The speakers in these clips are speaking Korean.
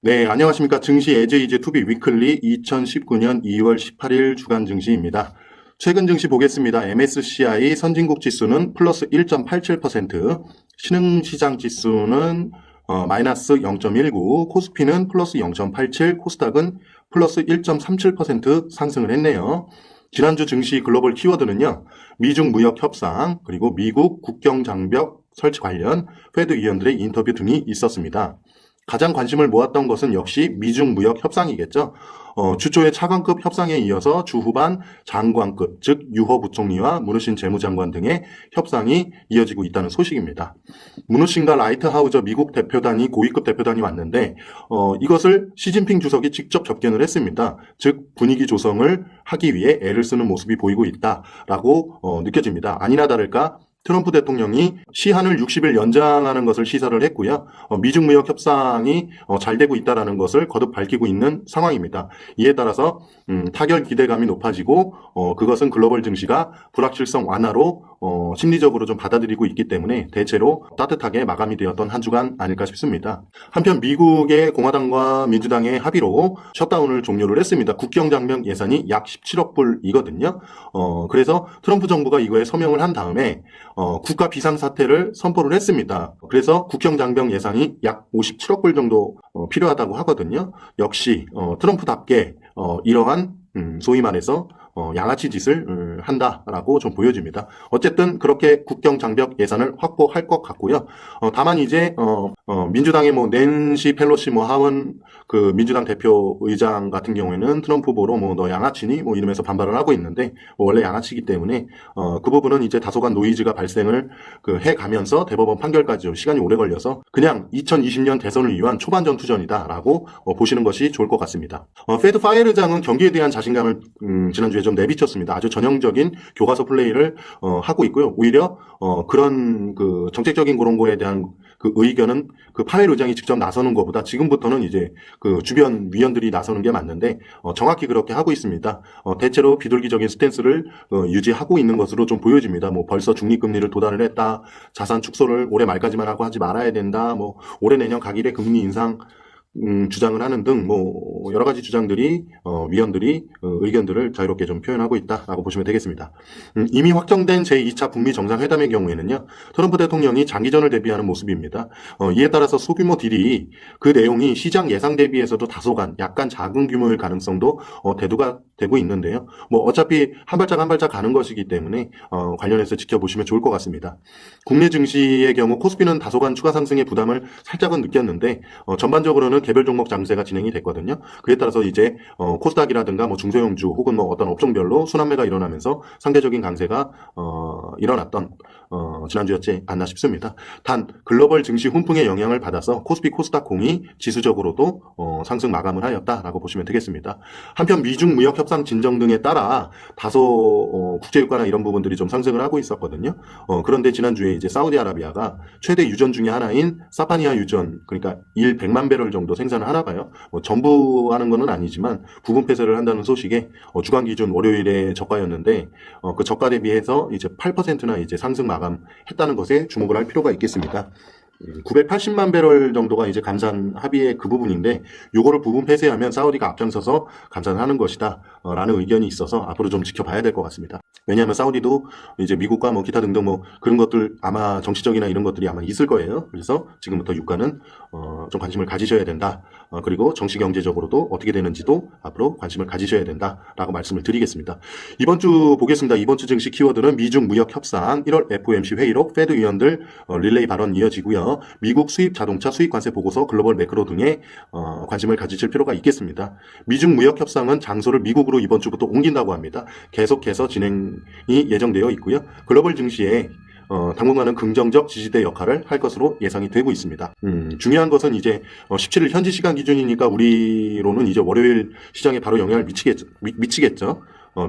네, 안녕하십니까. 증시 에즈이즈 투비 위클리 2019년 2월 18일 주간 증시입니다. 최근 증시 보겠습니다. MSCI 선진국 지수는 플러스 1.87%, 신흥시장 지수는 마이너스 0.19, 코스피는 플러스 0.87, 코스닥은 플러스 1.37% 상승을 했네요. 지난주 증시 글로벌 키워드는요, 미중 무역 협상, 그리고 미국 국경 장벽 설치 관련 페드 위원들의 인터뷰 등이 있었습니다. 가장 관심을 모았던 것은 역시 미중 무역 협상이겠죠. 주초의 차관급 협상에 이어서 주 후반 장관급, 즉 유호 부총리와 문우신 재무장관 등의 협상이 이어지고 있다는 소식입니다. 문우신과 라이트하우저 미국 대표단이 고위급 대표단이 왔는데 이것을 시진핑 주석이 직접 접견을 했습니다. 즉 분위기 조성을 하기 위해 애를 쓰는 모습이 보이고 있다라고 느껴집니다. 아니나 다를까 트럼프 대통령이 시한을 60일 연장하는 것을 시사를 했고요. 미중 무역 협상이 잘 되고 있다는 것을 거듭 밝히고 있는 상황입니다. 이에 따라서 타결 기대감이 높아지고 그것은 글로벌 증시가 불확실성 완화로 심리적으로 좀 받아들이고 있기 때문에 대체로 따뜻하게 마감이 되었던 한 주간 아닐까 싶습니다. 한편 미국의 공화당과 민주당의 합의로 셧다운을 종료를 했습니다. 국경 장벽 예산이 약 17억 불이거든요. 그래서 트럼프 정부가 이거에 서명을 한 다음에 국가 비상사태를 선포를 했습니다. 그래서 국경 장벽 예산이 약 57억 불 정도 필요하다고 하거든요. 역시 트럼프답게 이러한 소위 말해서 양아치 짓을 한다라고 좀 보여집니다. 어쨌든 그렇게 국경 장벽 예산을 확보할 것 같고요. 다만 이제 민주당의 뭐 낸시 펠로시 뭐 하원 그 민주당 대표 의장 같은 경우에는 트럼프 후보로 뭐 너 양아치니 뭐 이러면서 반발을 하고 있는데 원래 양아치이기 때문에 그 부분은 이제 다소간 노이즈가 발생을 해가면서 대법원 판결까지 좀 시간이 오래 걸려서 그냥 2020년 대선을 위한 초반 전투전이다라고 보시는 것이 좋을 것 같습니다. 페드 파이어르장은 경기에 대한 자신감을 지난주에 좀 내비쳤습니다. 아주 전형적인 교과서 플레이를 하고 있고요. 오히려 그런 그 정책적인 그런 거에 대한 그 의견은 그 파웰 의장이 직접 나서는 것보다 지금부터는 이제 그 주변 위원들이 나서는 게 맞는데 정확히 그렇게 하고 있습니다. 대체로 비둘기적인 스탠스를 유지하고 있는 것으로 좀 보여집니다. 뭐 벌써 중립금리를 도달을 했다. 자산 축소를 올해 말까지만 하고 하지 말아야 된다. 뭐 올해 내년 가길에 금리 인상 주장을 하는 등 뭐 여러 가지 주장들이 위원들이 의견들을 자유롭게 좀 표현하고 있다라고 보시면 되겠습니다. 이미 확정된 제2차 북미 정상회담의 경우에는요. 트럼프 대통령이 장기전을 대비하는 모습입니다. 이에 따라서 소규모 딜이 그 내용이 시장 예상 대비해서도 다소간 약간 작은 규모일 가능성도 대두가 되고 있는데요. 뭐 어차피 한 발짝 한 발짝 가는 것이기 때문에 관련해서 지켜보시면 좋을 것 같습니다. 국내 증시의 경우 코스피는 다소간 추가 상승의 부담을 살짝은 느꼈는데 전반적으로는 개별 종목 장세가 진행이 됐거든요. 그에 따라서 이제 코스닥이라든가 뭐 중소형주 혹은 뭐 어떤 업종별로 순환매가 일어나면서 상대적인 강세가 일어났던 지난주였지 않나 싶습니다. 단 글로벌 증시 훈풍의 영향을 받아서 코스피 코스닥 공이 지수적으로도 상승 마감을 하였다라고 보시면 되겠습니다. 한편 미중 무역 협상 진정 등에 따라 다소 국제유가나 이런 부분들이 좀 상승을 하고 있었거든요. 그런데 지난주에 이제 사우디아라비아가 최대 유전 중에 하나인 사파니아 유전, 그러니까 100만 배럴 정도 생산을 하나 봐요. 전부 하는 건 아니지만 부분 폐쇄를 한다는 소식에 주간 기준 월요일에 저가였는데 그 저가 대비해서 이제 8%나 이제 상승 마감했다는 것에 주목을 할 필요가 있겠습니다. 980만 배럴 정도가 이제 감산 합의의 그 부분인데 요거를 부분 폐쇄하면 사우디가 앞장서서 감산하는 것이다 라는 의견이 있어서 앞으로 좀 지켜봐야 될 것 같습니다. 왜냐하면 사우디도 이제 미국과 뭐 기타 등등 뭐 그런 것들 아마 정치적이나 이런 것들이 아마 있을 거예요. 그래서 지금부터 유가는 좀 관심을 가지셔야 된다. 그리고 정치 경제적으로도 어떻게 되는지도 앞으로 관심을 가지셔야 된다라고 말씀을 드리겠습니다. 이번 주 보겠습니다. 이번 주 증시 키워드는 미중 무역 협상 1월 FOMC 회의록 페드 위원들 릴레이 발언 이어지고요. 미국 수입 자동차 수입 관세 보고서 글로벌 매크로 등에 관심을 가지실 필요가 있겠습니다. 미중 무역 협상은 장소를 미국으로 이번 주부터 옮긴다고 합니다. 계속해서 진행이 예정되어 있고요. 글로벌 증시에 당분간은 긍정적 지지대 역할을 할 것으로 예상이 되고 있습니다. 중요한 것은 이제 17일 현지 시간 기준이니까 우리로는 이제 월요일 시장에 바로 영향을 미치겠죠.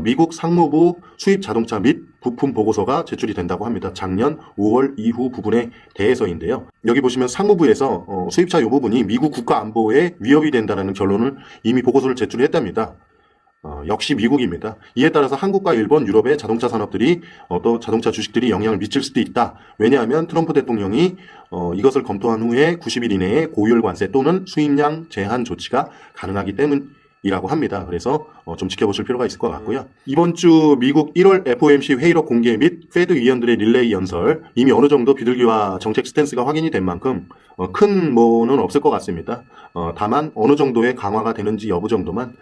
미국 상무부 수입 자동차 및 부품 보고서가 제출이 된다고 합니다. 작년 5월 이후 부분에 대해서인데요. 여기 보시면 상무부에서 수입차 이 부분이 미국 국가 안보에 위협이 된다는 결론을 이미 보고서를 제출했답니다. 역시 미국입니다. 이에 따라서 한국과 일본, 유럽의 자동차 산업들이 또 자동차 주식들이 영향을 미칠 수도 있다. 왜냐하면 트럼프 대통령이 이것을 검토한 후에 90일 이내에 고율 관세 또는 수입량 제한 조치가 가능하기 때문이라고 합니다. 그래서 좀 지켜보실 필요가 있을 것 같고요. 이번 주 미국 1월 FOMC 회의록 공개 및 페드 위원들의 릴레이 연설, 이미 어느 정도 비둘기화 정책 스탠스가 확인이 된 만큼 큰 뭐는 없을 것 같습니다. 다만 어느 정도의 강화가 되는지 여부 정도만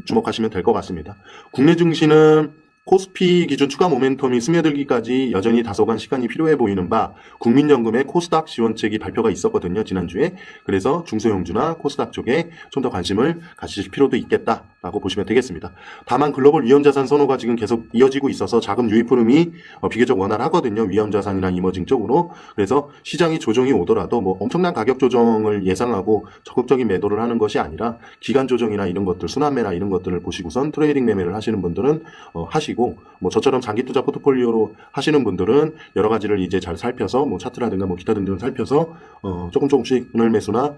주목하시면 될 것 같습니다. 국내 증시는 코스피 기준 추가 모멘텀이 스며들기까지 여전히 다소간 시간이 필요해 보이는 바 국민연금의 코스닥 지원책이 발표가 있었거든요. 지난주에. 그래서 중소형주나 코스닥 쪽에 좀 더 관심을 가지실 필요도 있겠다라고 보시면 되겠습니다. 다만 글로벌 위험자산 선호가 지금 계속 이어지고 있어서 자금 유입 흐름이 비교적 원활하거든요. 위험자산이나 이머징 쪽으로. 그래서 시장이 조정이 오더라도 엄청난 가격 조정을 예상하고 적극적인 매도를 하는 것이 아니라 기간 조정이나 이런 것들, 순환매나 이런 것들을 보시고선 트레이딩 매매를 하시는 분들은 하시고 저처럼 장기 투자 포트폴리오로 하시는 분들은 여러 가지를 이제 잘 살펴서 차트라든가 기타 등등을 살펴서 조금씩 분할 매수나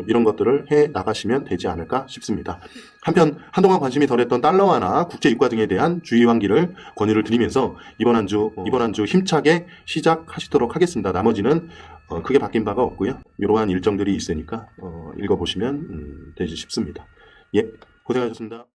이런 것들을 해 나가시면 되지 않을까 싶습니다. 한편 한동안 관심이 덜했던 달러화나 국제 유가 등에 대한 주의 환기를 권유를 드리면서 이번 한 주 힘차게 시작하시도록 하겠습니다. 나머지는 크게 바뀐 바가 없고요. 이러한 일정들이 있으니까 읽어보시면 되지 싶습니다. 예, 고생하셨습니다.